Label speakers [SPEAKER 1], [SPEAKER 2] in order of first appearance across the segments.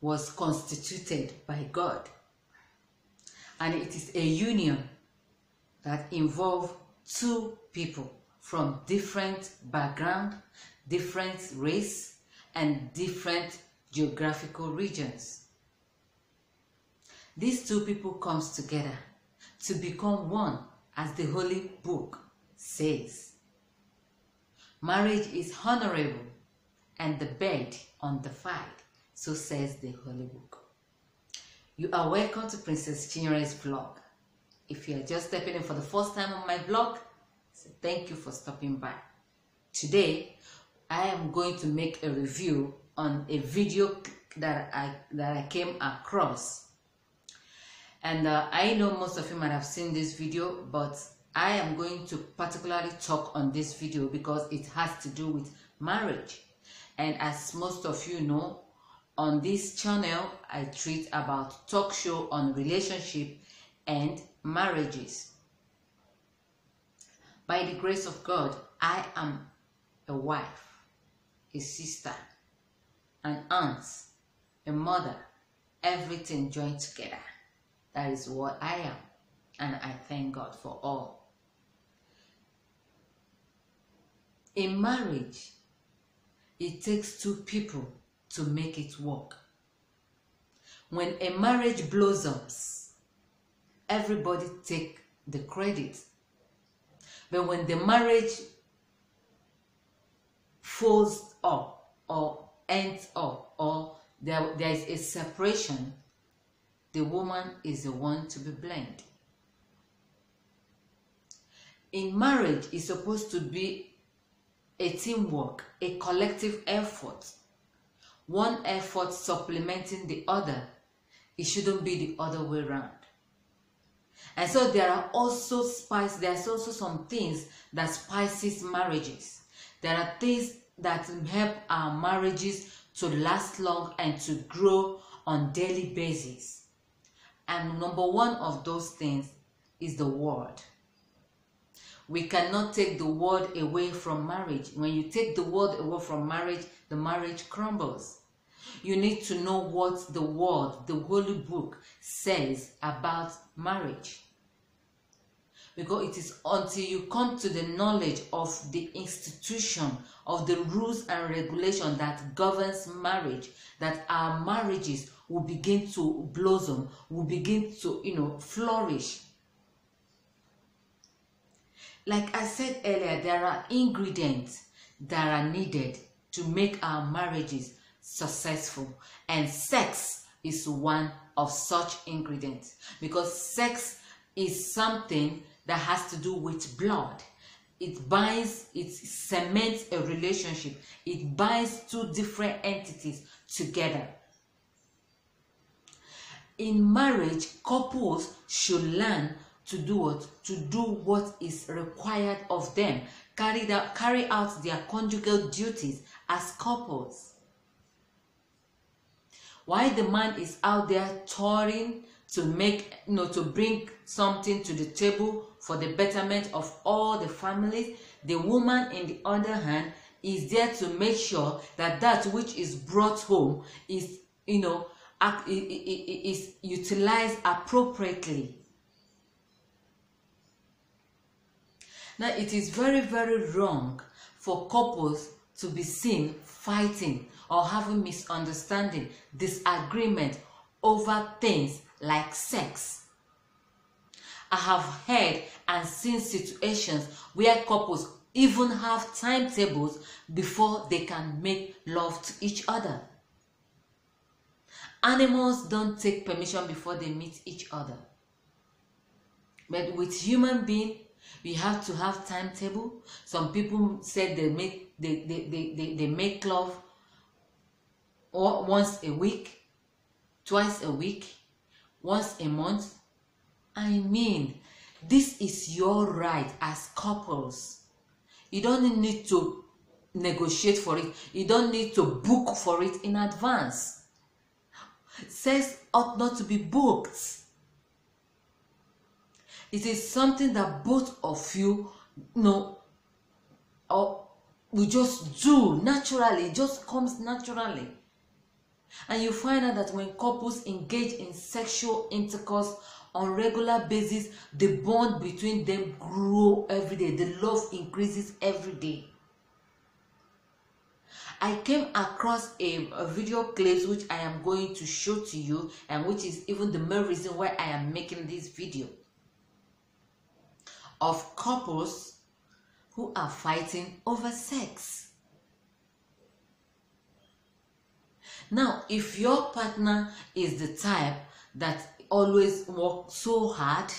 [SPEAKER 1] was constituted by God. And it is a union that involves two people from different background, different race, and different geographical regions. These two people comes together to become one, as the Holy Book says. Marriage is honorable and the bed undefiled, so says the Holy Book. You are welcome to Princess Chinyere's vlog. If you are just stepping in for the first time on my vlog, so thank you for stopping by. Today, I am going to make a review on a video that I came across. And I know most of you might have seen this video, but I am going to particularly talk on this video because it has to do with marriage. And as most of you know, on this channel, I treat about talk show on relationship and marriages. By the grace of God, I am a wife, a sister, an aunt, a mother, everything joined together. That is what I am, and I thank God for all. In marriage, it takes two people to make it work. When a marriage blossoms, everybody take the credit. But when the marriage falls up or ends up or there is a separation, the woman is the one to be blamed. In marriage, it's supposed to be a teamwork, a collective effort. One effort supplementing the other. It shouldn't be the other way around. And so there are also there's also some things that spices marriages. There are things that help our marriages to last long and to grow on daily basis. And number one of those things is the word. We cannot take the word away from marriage. When you take the word away from marriage, the marriage crumbles. You need to know what the word, the Holy Book, says about marriage. Because it is until you come to the knowledge of the institution, of the rules and regulations that governs marriage, that our marriages will begin to blossom, will begin to, flourish. Like I said earlier, there are ingredients that are needed to make our marriages successful. And sex is one of such ingredients. Because sex is something that has to do with blood. It binds, it cements a relationship. It binds two different entities together. In marriage, couples should learn to do what? To do what is required of them. Carry out their conjugal duties as couples. While the man is out there touring to make, to bring something to the table for the betterment of all the families, the woman, in the other hand, is there to make sure that that which is brought home is, is utilized appropriately. Now, it is very, very wrong for couples to be seen fighting or having misunderstanding, disagreement over things like sex. I have heard and seen situations where couples even have timetables before they can make love to each other. Animals don't take permission before they meet each other. But with human beings, we have to have timetable. Some people said they make love once a week, twice a week, once a month. I mean, this is your right as couples. You don't need to negotiate for it. You don't need to book for it in advance. Sex ought not to be booked. It is something that both of you or we just do naturally. It just comes naturally. And you find out that when couples engage in sexual intercourse on regular basis, the bond between them grow every day. The love increases every day. I came across a video clips which I am going to show to you, and which is even the main reason why I am making this video, of couples who are fighting over sex. Now, if your partner is the type that always works so hard,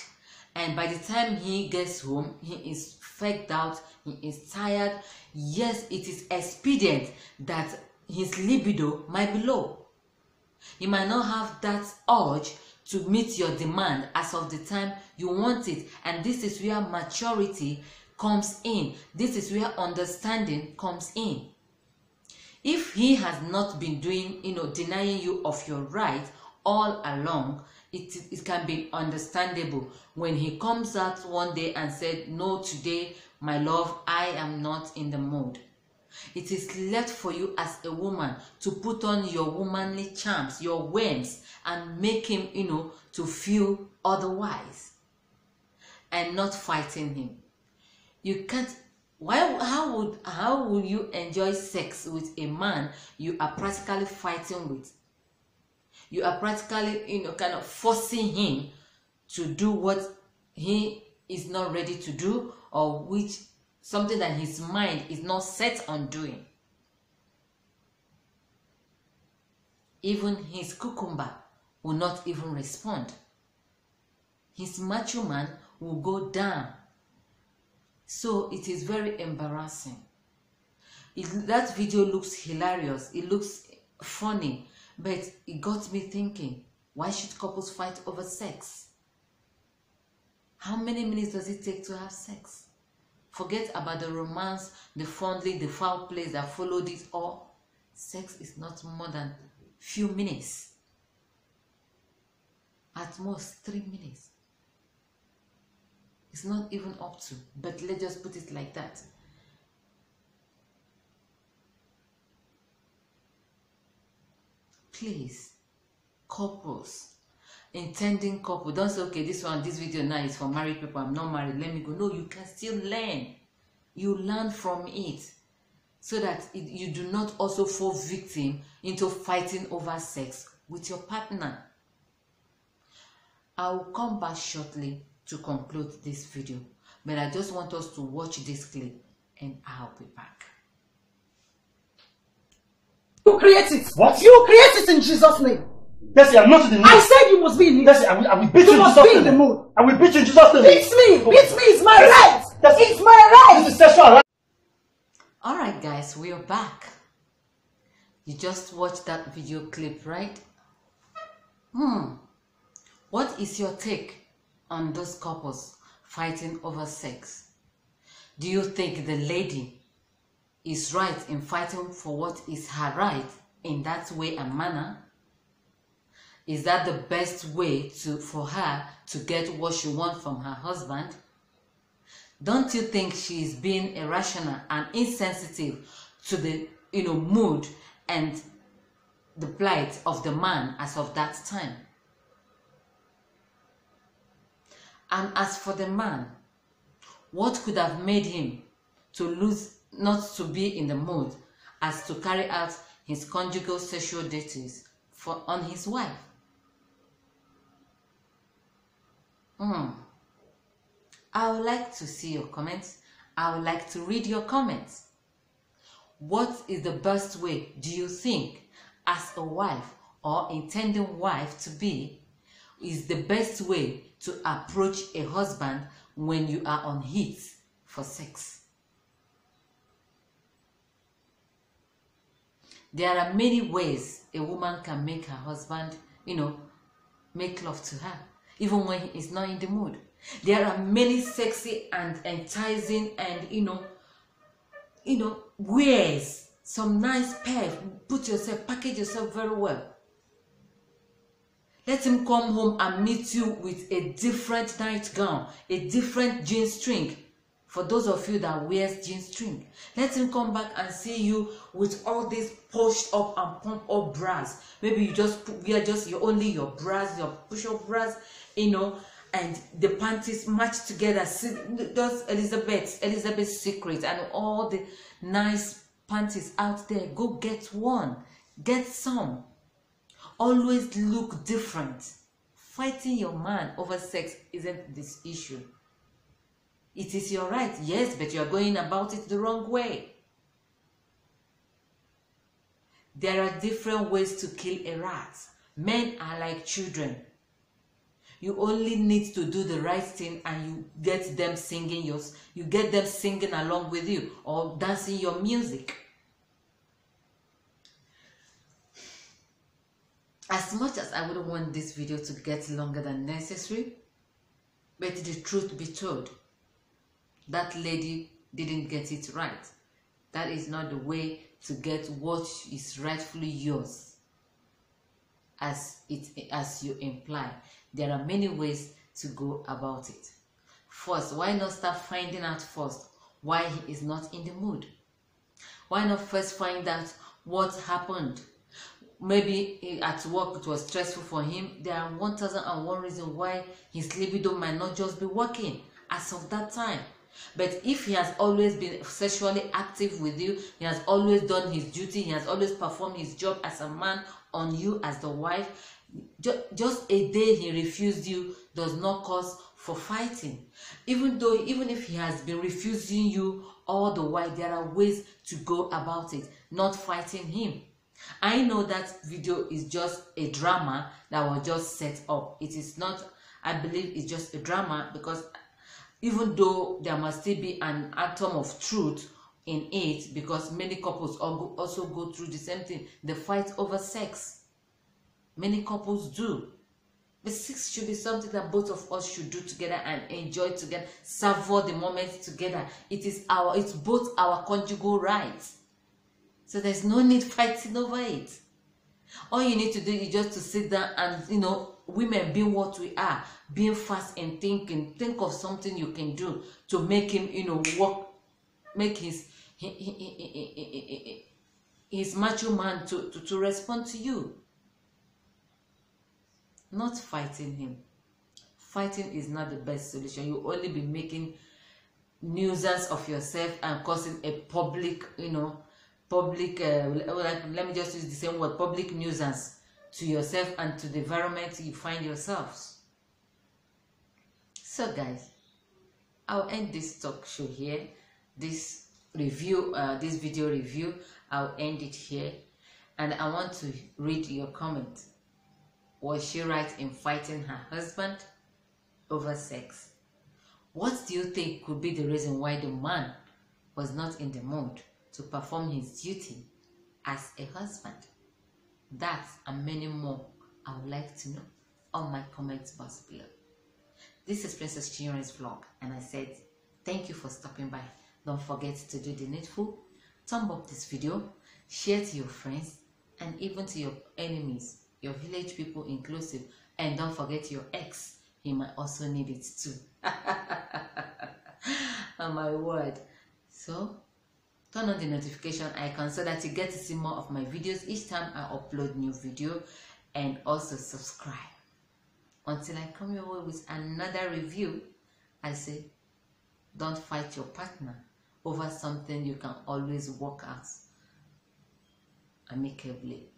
[SPEAKER 1] and by the time he gets home, he is faked out, he is tired, yes, it is expedient that his libido might be low. He might not have that urge to meet your demand as of the time you want it. And this is where maturity comes in. This is where understanding comes in. If he has not been doing, denying you of your right all along, it can be understandable when he comes out one day and said, no, today, my love, I am not in the mood. It is left for you as a woman to put on your womanly charms, your whims, and make him, to feel otherwise, and not fighting him. You can't. How would you enjoy sex with a man you are practically fighting with? You are practically, kind of forcing him to do what he is not ready to do, or which something that his mind is not set on doing. Even his cucumber will not even respond. His macho man will go down. So it is very embarrassing. That video looks hilarious. It looks funny. But it got me thinking, why should couples fight over sex? How many minutes does it take to have sex? Forget about the romance, the fondling, the foul plays that follow this all. Sex is not more than few minutes. At most 3 minutes. It's not even up to, but let's just put it like that. Please, couples, intending couple, don't say, okay, this video now is for married people, I'm not married, let me go. No, you can still learn. You learn from it, so that you do not also fall victim into fighting over sex with your partner. I will come back shortly to conclude this video, but I just want us to watch this clip and I'll be back.
[SPEAKER 2] You create it.
[SPEAKER 3] What?
[SPEAKER 2] You create it in Jesus' name.
[SPEAKER 3] Bessie, I'm not in the mood.
[SPEAKER 2] I said you must be in it.
[SPEAKER 3] Bessie, I will beat you in Jesus' name.
[SPEAKER 2] You must be in the mood.
[SPEAKER 3] I will beat you in Jesus' name.
[SPEAKER 2] Beat me. Beat me. It's my right. It's my right.
[SPEAKER 3] This is sexual right.
[SPEAKER 1] Alright guys, we are back. You just watched that video clip, right? What is your take on those couples fighting over sex? Do you think the lady is right in fighting for what is her right in that way and manner? Is that the best way for her to get what she wants from her husband? Don't you think she is being irrational and insensitive to the mood and the plight of the man as of that time? And as for the man, what could have made him not to be in the mood as to carry out his conjugal sexual duties on his wife? I would like to see your comments. I would like to read your comments. What is the best way, do you think, as a wife or intending wife to be, is the best way to approach a husband when you are on heat for sex? There are many ways a woman can make her husband, make love to her, even when he is not in the mood. There are many sexy and enticing and, ways, some nice pair, package yourself very well. Let him come home and meet you with a different nightgown, a different jean string, For those of you that wears jean string, let him come back and see you with all this pushed up and pump up bras. Maybe you just wear just only your bras, your push up bras, you know, and the panties match together. See, those Elizabeth's Secret and all the nice panties out there. Go get one, get some. Always look different. Fighting your man over sex isn't this issue. It is your right, yes, but you are going about it the wrong way. There are different ways to kill a rat. Men are like children. You only need to do the right thing and you get them singing along with you or dancing your music. As much as I wouldn't want this video to get longer than necessary, but the truth be told, that lady didn't get it right. That is not the way to get what is rightfully yours, as you imply. There are many ways to go about it. First, why not start finding out first why he is not in the mood? Why not first find out what happened? Maybe at work it was stressful for him. There are 1001 reasons why his libido might not just be working as of that time. But if he has always been sexually active with you, he has always done his duty, he has always performed his job as a man on you as the wife, just a day he refused you does not cause for fighting. Even if he has been refusing you all the while, there are ways to go about it, not fighting him. I know that video is just a drama that was just set up. It is not, I believe it's just a drama, because even though there must still be an atom of truth in it, because many couples also go through the same thing. They fight over sex. Many couples do. But sex should be something that both of us should do together and enjoy together, savor the moment together. It's both our conjugal rights. So there's no need fighting over it. All you need to do is just to sit down and, women being what we are, being fast in thinking, think of something you can do to make him, work, make his macho man to respond to you. Not fighting him. Fighting is not the best solution. You only be making nuisance of yourself and causing a public, let me just use the same word, public nuisance to yourself and to the environment you find yourselves. So guys, I'll end this talk show here, this video review. I'll end it here, and I want to read your comment. Was she right in fighting her husband over sex? What do you think could be the reason why the man was not in the mood to perform his duty as a husband? That and many more I would like to know on my comments box below. This is Princess Chinyore's vlog, and I said thank you for stopping by. Don't forget to do the needful, thumb up this video, share to your friends and even to your enemies, your village people inclusive, and don't forget your ex, he might also need it too. Oh my word. So turn on the notification icon so that you get to see more of my videos each time I upload new video, and also subscribe. Until I come your way with another review, I say don't fight your partner over something you can always work out amicably.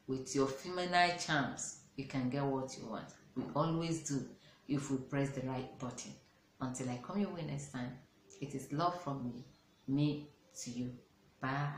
[SPEAKER 1] With your feminine charms, you can get what you want. We always do if we press the right button. Until I come your way next time, it is love from me to you. Bye.